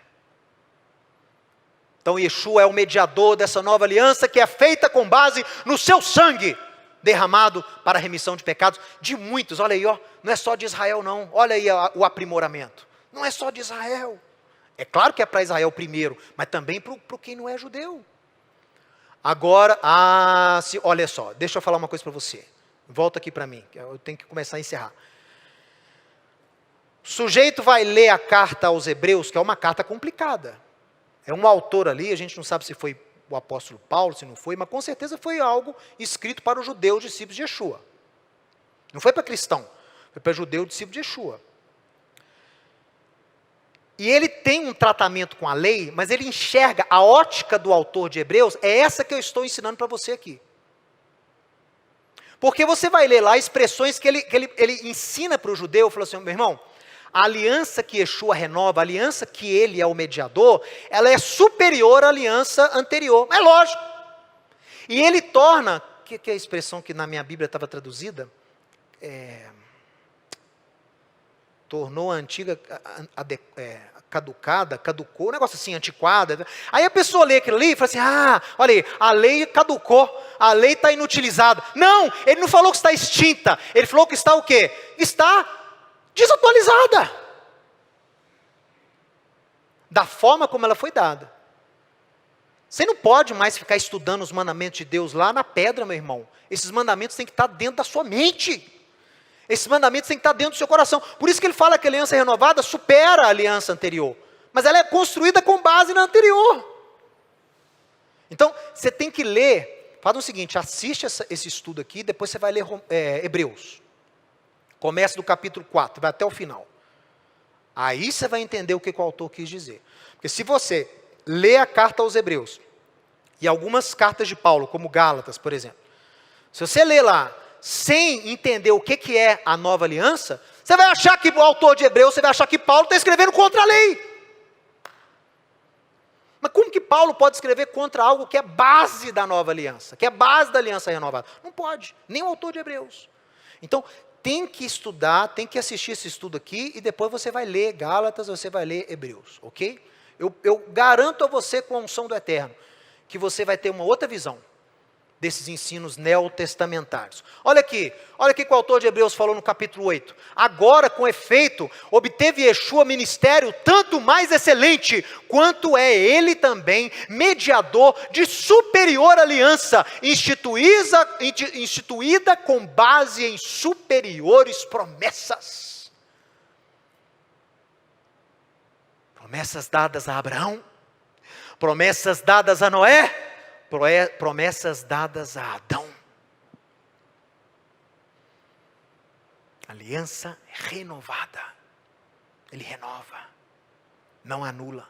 então Yeshua é o mediador dessa nova aliança que é feita com base no seu sangue, derramado para a remissão de pecados de muitos. Olha aí, ó, não é só de Israel não, olha aí o aprimoramento. Não é só de Israel. É claro que é para Israel primeiro, mas também para quem não é judeu. Agora, olha só, deixa eu falar uma coisa para você. Volta aqui para mim, eu tenho que começar a encerrar. O sujeito vai ler a carta aos Hebreus, que é uma carta complicada. É um autor ali, a gente não sabe se foi o apóstolo Paulo, se não foi, mas com certeza foi algo escrito para o judeu discípulo de Yeshua. Não foi para cristão, foi para judeu discípulo de Yeshua. E ele tem um tratamento com a lei, mas ele enxerga a ótica do autor de Hebreus, é essa que eu estou ensinando para você aqui. Porque você vai ler lá expressões que ele ensina para o judeu, falou assim, meu irmão, a aliança que Yeshua renova, a aliança que ele é o mediador, ela é superior à aliança anterior. É lógico. E ele torna, que é a expressão que na minha Bíblia estava traduzida? Tornou a antiga caducada, caducou, um negócio assim, antiquada. Aí a pessoa lê aquilo ali e fala assim, olha aí, a lei caducou, a lei está inutilizada. Não, ele não falou que está extinta, ele falou que está o quê? Está desatualizada. Da forma como ela foi dada. Você não pode mais ficar estudando os mandamentos de Deus lá na pedra, meu irmão. Esses mandamentos têm que estar dentro da sua mente. Esses mandamentos têm que estar dentro do seu coração. Por isso que ele fala que a aliança renovada supera a aliança anterior. Mas ela é construída com base na anterior. Então, você tem que ler. Faz o seguinte, assiste esse estudo aqui, depois você vai ler Hebreus. Começa do capítulo 4, vai até o final. Aí você vai entender o que o autor quis dizer. Porque se você lê a carta aos Hebreus, e algumas cartas de Paulo, como Gálatas, por exemplo. Se você lê lá, sem entender o que é a nova aliança, você vai achar que o autor de Hebreus, você vai achar que Paulo está escrevendo contra a lei. Mas como que Paulo pode escrever contra algo que é base da nova aliança, que é base da aliança renovada? Não pode, nem o autor de Hebreus. Então, tem que estudar, tem que assistir esse estudo aqui, e depois você vai ler Gálatas, você vai ler Hebreus, ok? Eu garanto a você, com a unção do Eterno, que você vai ter uma outra visão desses ensinos neotestamentários. Olha aqui o que o autor de Hebreus falou no capítulo 8. Agora, com efeito, obteve Yeshua ministério tanto mais excelente, quanto é ele também mediador de superior aliança, instituída com base em superiores promessas. Promessas dadas a Abraão, promessas dadas a Noé, promessas dadas a Adão. Aliança renovada. Ele renova, não anula.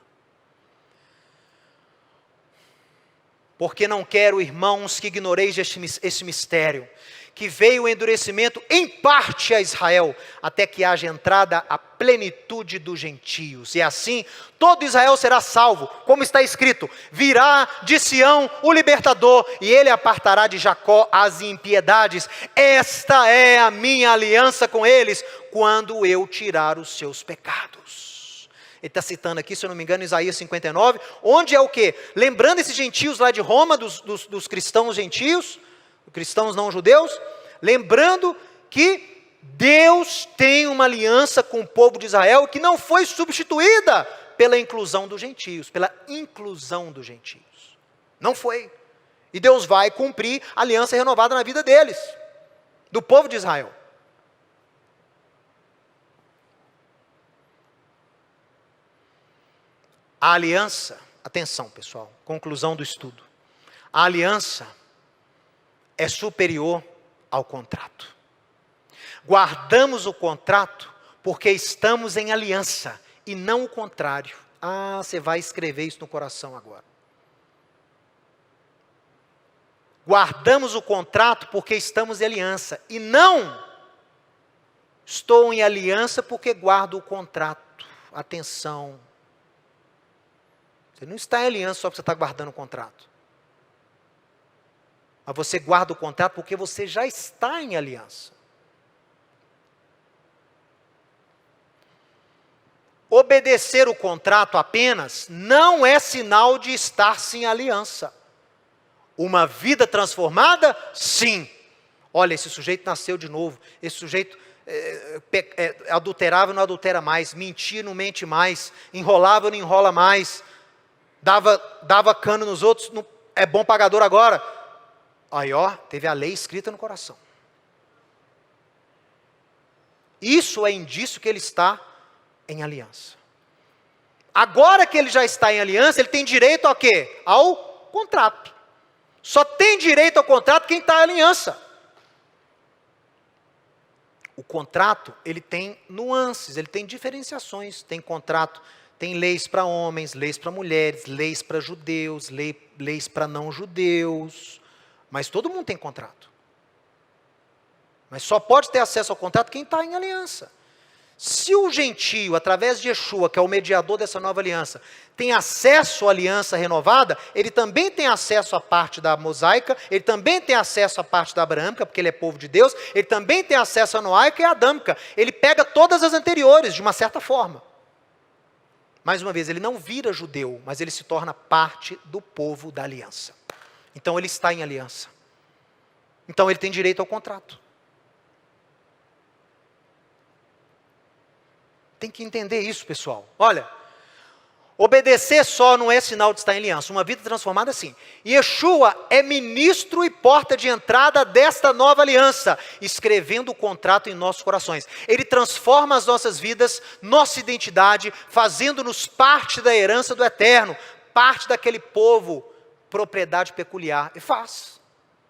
Porque não quero, irmãos, que ignoreis este mistério, que veio o endurecimento em parte a Israel, até que haja entrada a plenitude dos gentios. E assim, todo Israel será salvo, como está escrito, virá de Sião o libertador, e ele apartará de Jacó as impiedades. Esta é a minha aliança com eles, quando eu tirar os seus pecados. Ele está citando aqui, se eu não me engano, Isaías 59, onde é o quê? Lembrando esses gentios lá de Roma, dos cristãos gentios, cristãos não judeus, lembrando que Deus tem uma aliança com o povo de Israel que não foi substituída pela inclusão dos gentios, Não foi. E Deus vai cumprir a aliança renovada na vida deles, do povo de Israel. A aliança, atenção pessoal, conclusão do estudo. A aliança é superior ao contrato. Guardamos o contrato porque estamos em aliança e não o contrário. Você vai escrever isso no coração agora. guardamos o contrato porque estamos em aliança. E não estou em aliança porque guardo o contrato. Atenção. Você não está em aliança só porque você está guardando o contrato. Mas você guarda o contrato porque você já está em aliança. Obedecer o contrato apenas não é sinal de estar sem aliança. Uma vida transformada? Sim. Olha, esse sujeito nasceu de novo. Esse sujeito adulterava e não adultera mais. Mentia, não mente mais. Enrolava, não enrola mais. Dava cano nos outros, não, é bom pagador agora. Aí, ó, teve a lei escrita no coração. Isso é indício que ele está em aliança. Agora que ele já está em aliança, ele tem direito ao quê? Ao contrato. Só tem direito ao contrato quem está em aliança. O contrato, ele tem nuances, ele tem diferenciações. Tem contrato, tem leis para homens, leis para mulheres, leis para judeus, leis para não judeus. Mas todo mundo tem contrato. Mas só pode ter acesso ao contrato quem está em aliança. Se o gentio, através de Yeshua, que é o mediador dessa nova aliança, tem acesso à aliança renovada, ele também tem acesso à parte da mosaica, ele também tem acesso à parte da abraâmica, porque ele é povo de Deus, ele também tem acesso à noaica e à adâmica. Ele pega todas as anteriores, de uma certa forma. Mais uma vez, ele não vira judeu, mas ele se torna parte do povo da aliança. Então ele está em aliança. Então ele tem direito ao contrato. Tem que entender isso, pessoal. Olha, obedecer só não é sinal de estar em aliança. Uma vida transformada, sim. Yeshua é ministro e porta de entrada desta nova aliança, escrevendo o contrato em nossos corações. Ele transforma as nossas vidas, nossa identidade, fazendo-nos parte da herança do eterno, parte daquele povo, propriedade peculiar. E faz.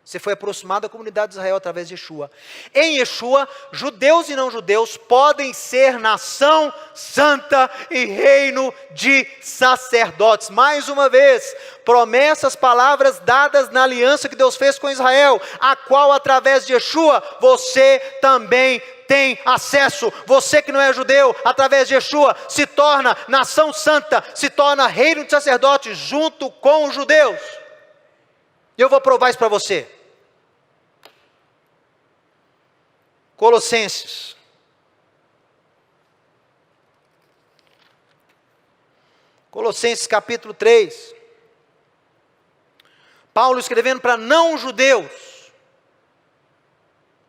Você foi aproximado da comunidade de Israel através de Yeshua. Em Yeshua, judeus e não judeus podem ser nação santa e reino de sacerdotes. Mais uma vez, promessas, palavras dadas na aliança que Deus fez com Israel, a qual através de Yeshua, você também tem acesso. Você que não é judeu, através de Yeshua, se torna nação santa, se torna reino de sacerdotes junto com os judeus. E eu vou provar isso para você. Colossenses. Colossenses capítulo 3. Paulo escrevendo para não judeus.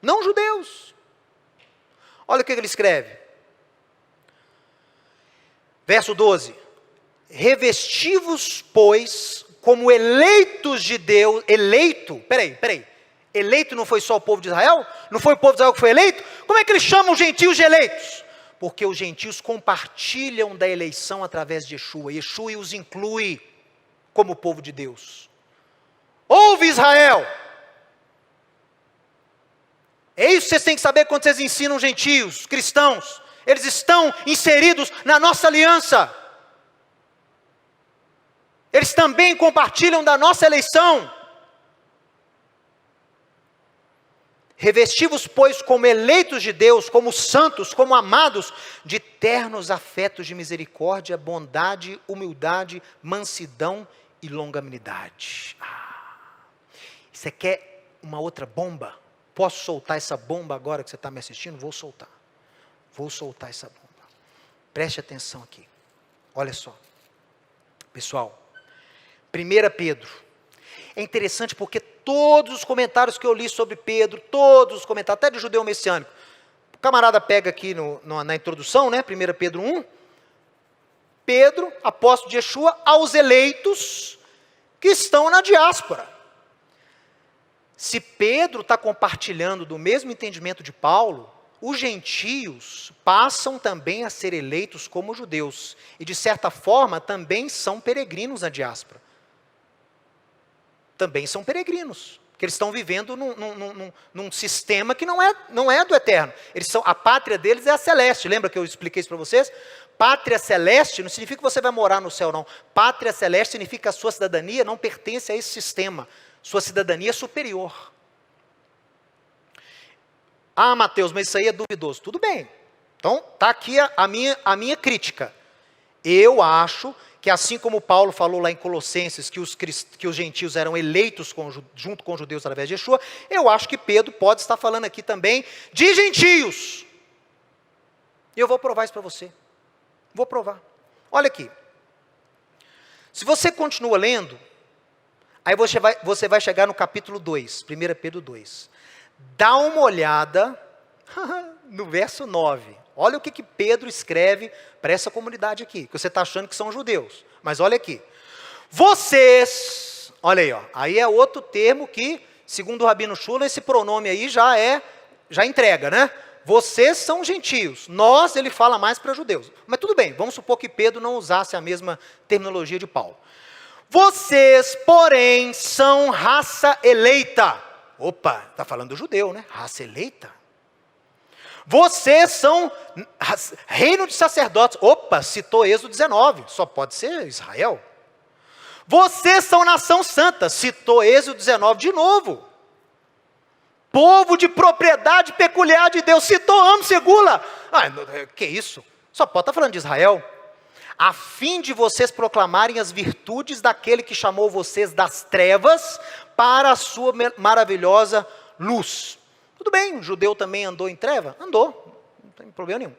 Não judeus. Olha o que ele escreve. Verso 12. Revesti-vos, pois, como eleitos de Deus. Peraí. Eleito não foi só o povo de Israel? Não foi o povo de Israel que foi eleito? Como é que eles chamam os gentios de eleitos? Porque os gentios compartilham da eleição através de Yeshua. Yeshua os inclui como povo de Deus. Ouve, Israel! É isso que vocês têm que saber quando vocês ensinam gentios, cristãos. Eles estão inseridos na nossa aliança. Eles também compartilham da nossa eleição. Revesti-vos, pois, como eleitos de Deus, como santos, como amados, de ternos afetos de misericórdia, bondade, humildade, mansidão e longanimidade. Você quer uma outra bomba? Posso soltar essa bomba agora que você está me assistindo? Vou soltar. Vou soltar essa bomba. Preste atenção aqui. Olha só. Pessoal, 1 Pedro. É interessante porque todos os comentários que eu li sobre Pedro, todos os comentários, até de judeu messiânico, o camarada pega aqui na introdução, né, 1 Pedro 1, Pedro, apóstolo de Yeshua, aos eleitos que estão na diáspora. Se Pedro está compartilhando do mesmo entendimento de Paulo, os gentios passam também a ser eleitos como judeus, e de certa forma também são peregrinos na diáspora. Também são peregrinos, porque eles estão vivendo num sistema que não é do eterno. A pátria deles é a celeste. Lembra que eu expliquei isso para vocês? Pátria celeste não significa que você vai morar no céu, não. Pátria celeste significa que a sua cidadania não pertence a esse sistema. Sua cidadania é superior. Ah, Mateus, mas isso aí é duvidoso. Tudo bem. Então, está aqui a minha crítica. Eu acho que assim como Paulo falou lá em Colossenses, que os gentios eram eleitos junto com os judeus através de Yeshua, eu acho que Pedro pode estar falando aqui também de gentios. E eu vou provar isso para você. Vou provar. Olha aqui. Se você continua lendo, aí você vai chegar no capítulo 2, 1 Pedro 2. Dá uma olhada no verso 9. Olha o que Pedro escreve para essa comunidade aqui, que você está achando que são judeus. Mas olha aqui. Vocês, olha aí, ó, aí é outro termo que, segundo o Rabino Shula, esse pronome aí já entrega, né? Vocês são gentios, nós, ele fala mais para judeus. Mas tudo bem, vamos supor que Pedro não usasse a mesma terminologia de Paulo. Vocês, porém, são raça eleita. Opa, está falando do judeu, né? Raça eleita. Vocês são reino de sacerdotes. Opa, citou Êxodo 19, só pode ser Israel. Vocês são nação santa, citou Êxodo 19 de novo. Povo de propriedade peculiar de Deus, citou Amo Segula. Que isso? Só pode estar falando de Israel. A fim de vocês proclamarem as virtudes daquele que chamou vocês das trevas para a sua maravilhosa luz. Tudo bem, o judeu também andou em treva? Andou, não tem problema nenhum.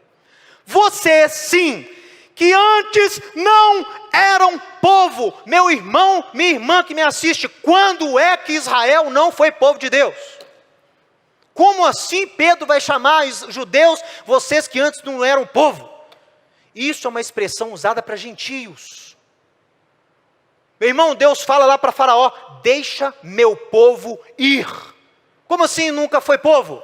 Vocês sim, que antes não eram povo, meu irmão, minha irmã que me assiste, quando é que Israel não foi povo de Deus? Como assim Pedro vai chamar os judeus, vocês que antes não eram povo? Isso é uma expressão usada para gentios. Meu irmão, Deus fala lá para Faraó, deixa meu povo ir. Como assim nunca foi povo?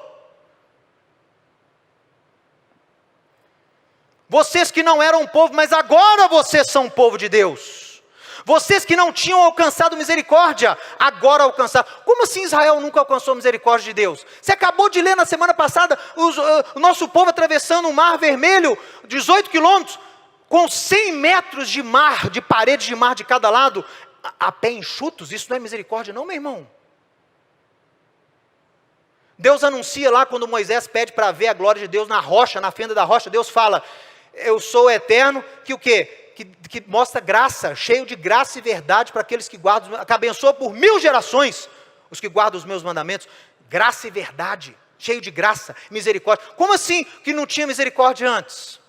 Vocês que não eram povo, mas agora vocês são povo de Deus. Vocês que não tinham alcançado misericórdia, agora alcançaram. Como assim Israel nunca alcançou misericórdia de Deus? Você acabou de ler na semana passada, o nosso povo atravessando o Mar Vermelho, 18 quilômetros, com 100 metros de mar, de parede de mar de cada lado, a pé enxutos. Isso não é misericórdia não, meu irmão? Deus anuncia lá, quando Moisés pede para ver a glória de Deus na rocha, na fenda da rocha, Deus fala, eu sou o eterno, que o quê? Que mostra graça, cheio de graça e verdade para aqueles que guardam, que abençoa por 1000 gerações, os que guardam os meus mandamentos, graça e verdade, cheio de graça, misericórdia. Como assim que não tinha misericórdia antes?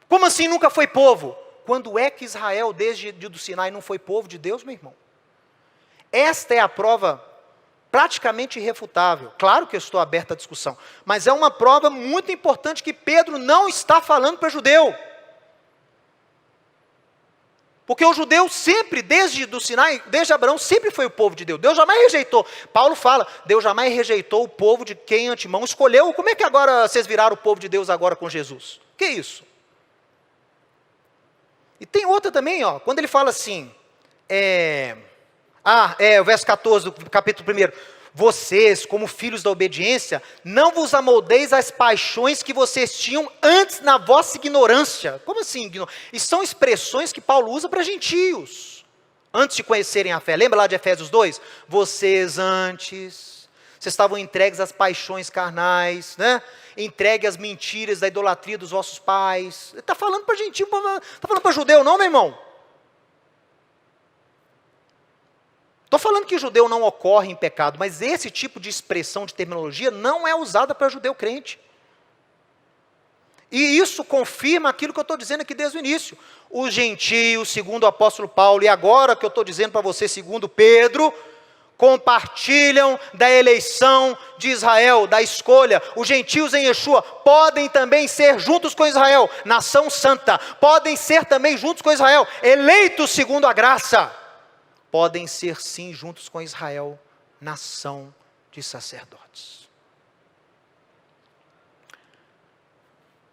Como assim nunca foi povo? Quando é que Israel, desde o Sinai, não foi povo de Deus, meu irmão? Esta é a prova praticamente irrefutável. Claro que eu estou aberto à discussão, mas é uma prova muito importante que Pedro não está falando para judeu. Porque o judeu sempre, desde o Sinai, desde Abraão, sempre foi o povo de Deus. Deus jamais rejeitou. Paulo fala, Deus jamais rejeitou o povo de quem antemão escolheu. Como é que agora vocês viraram o povo de Deus agora com Jesus? Que isso? E tem outra também, ó, quando ele fala assim, o verso 14 do capítulo 1. Vocês, como filhos da obediência, não vos amoldeis às paixões que vocês tinham antes na vossa ignorância. Como assim? E são expressões que Paulo usa para gentios, antes de conhecerem a fé. Lembra lá de Efésios 2? Vocês estavam entregues às paixões carnais, né? Entregue às mentiras da idolatria dos vossos pais. Ele está falando para gentio, está falando para judeu não, meu irmão? Estou falando que o judeu não ocorre em pecado, mas esse tipo de expressão de terminologia não é usada para judeu crente. E isso confirma aquilo que eu estou dizendo aqui desde o início. Os gentios, segundo o apóstolo Paulo, e agora que eu estou dizendo para você, segundo Pedro, compartilham da eleição de Israel, da escolha. Os gentios em Yeshua podem também ser juntos com Israel, nação santa, podem ser também juntos com Israel, eleitos segundo a graça. Podem ser sim juntos com Israel, nação de sacerdotes.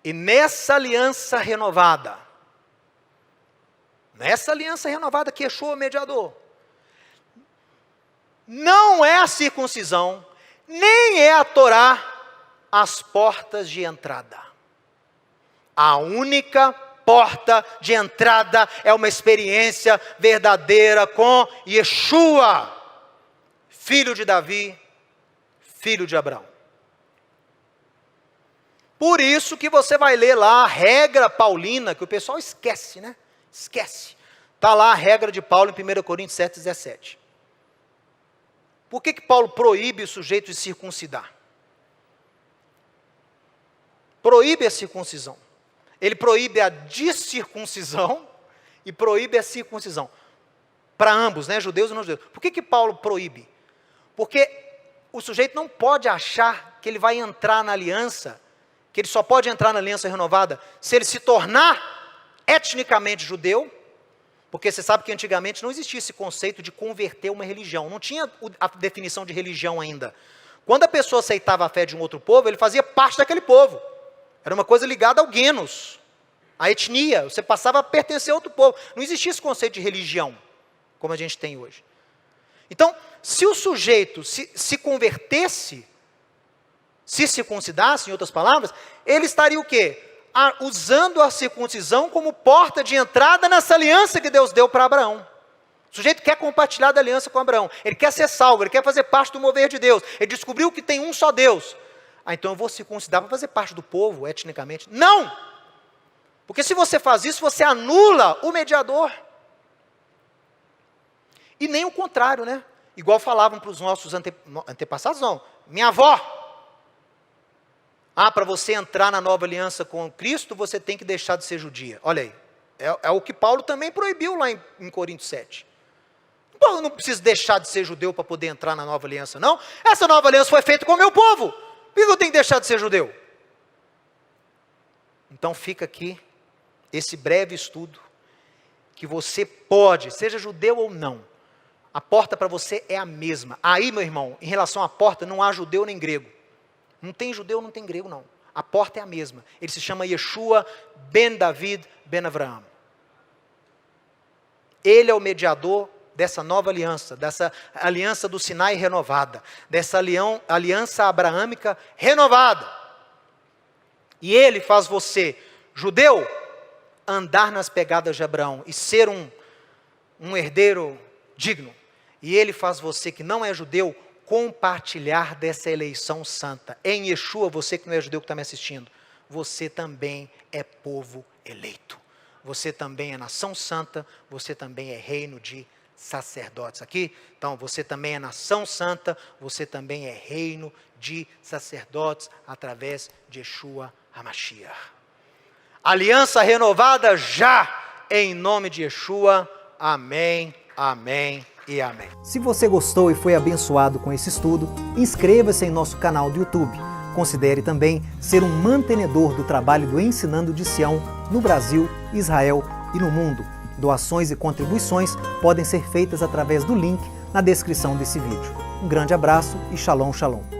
E nessa aliança renovada que Yeshua é o mediador, não é a circuncisão, nem é a Torá as portas de entrada. A única porta de entrada é uma experiência verdadeira com Yeshua. filho de Davi, filho de Abraão. Por isso que você vai ler lá a regra paulina, que o pessoal esquece, né? Esquece. Está lá a regra de Paulo em 1 Coríntios 7,17. Por que Paulo proíbe o sujeito de circuncidar? Proíbe a circuncisão. Ele proíbe a descircuncisão e proíbe a circuncisão. Para ambos, né? Judeus e não judeus. Por que Paulo proíbe? Porque o sujeito não pode achar que ele vai entrar na aliança, que ele só pode entrar na aliança renovada se ele se tornar etnicamente judeu, porque você sabe que antigamente não existia esse conceito de converter uma religião, não tinha a definição de religião ainda. Quando a pessoa aceitava a fé de um outro povo, ele fazia parte daquele povo. Era uma coisa ligada ao genus, à etnia, você passava a pertencer a outro povo. Não existia esse conceito de religião, como a gente tem hoje. Então, se o sujeito se convertesse, se circuncidasse, em outras palavras, ele estaria o quê? Usando a circuncisão como porta de entrada nessa aliança que Deus deu para Abraão. O sujeito quer compartilhar da aliança com Abraão, ele quer ser salvo, ele quer fazer parte do mover de Deus, ele descobriu que tem um só Deus. Então eu vou circuncidar para fazer parte do povo, etnicamente. Não! Porque se você faz isso, você anula o mediador. E nem o contrário, né? Igual falavam para os nossos antepassados, não. Minha avó. Para você entrar na nova aliança com Cristo, você tem que deixar de ser judia. Olha aí, é o que Paulo também proibiu lá em Coríntios 7. Paulo não precisa deixar de ser judeu para poder entrar na nova aliança, não. Essa nova aliança foi feita com o meu povo. Por que eu tenho que deixar de ser judeu? Então fica aqui esse breve estudo, que você pode, seja judeu ou não, a porta para você é a mesma. Aí, meu irmão, em relação à porta, não há judeu nem grego. Não tem judeu, não tem grego, não. A porta é a mesma. Ele se chama Yeshua ben David ben Avraham. Ele é o mediador dessa nova aliança, dessa aliança do Sinai renovada, dessa aliança abraâmica renovada. E ele faz você, judeu, andar nas pegadas de Abraão e ser um herdeiro digno. E ele faz você, que não é judeu, compartilhar dessa eleição santa. Em Yeshua, você que não é judeu que está me assistindo, você também é povo eleito. Você também é nação santa, você também é reino de sacerdotes. Aqui, então, você também é nação santa, você também é reino de sacerdotes através de Yeshua HaMashiach. Aliança renovada já, em nome de Yeshua. Amém, amém e amém. Se você gostou e foi abençoado com esse estudo, inscreva-se em nosso canal do YouTube. Considere também ser um mantenedor do trabalho do Ensinando de Sião no Brasil, Israel e no mundo. Doações e contribuições podem ser feitas através do link na descrição desse vídeo. Um grande abraço e shalom, shalom.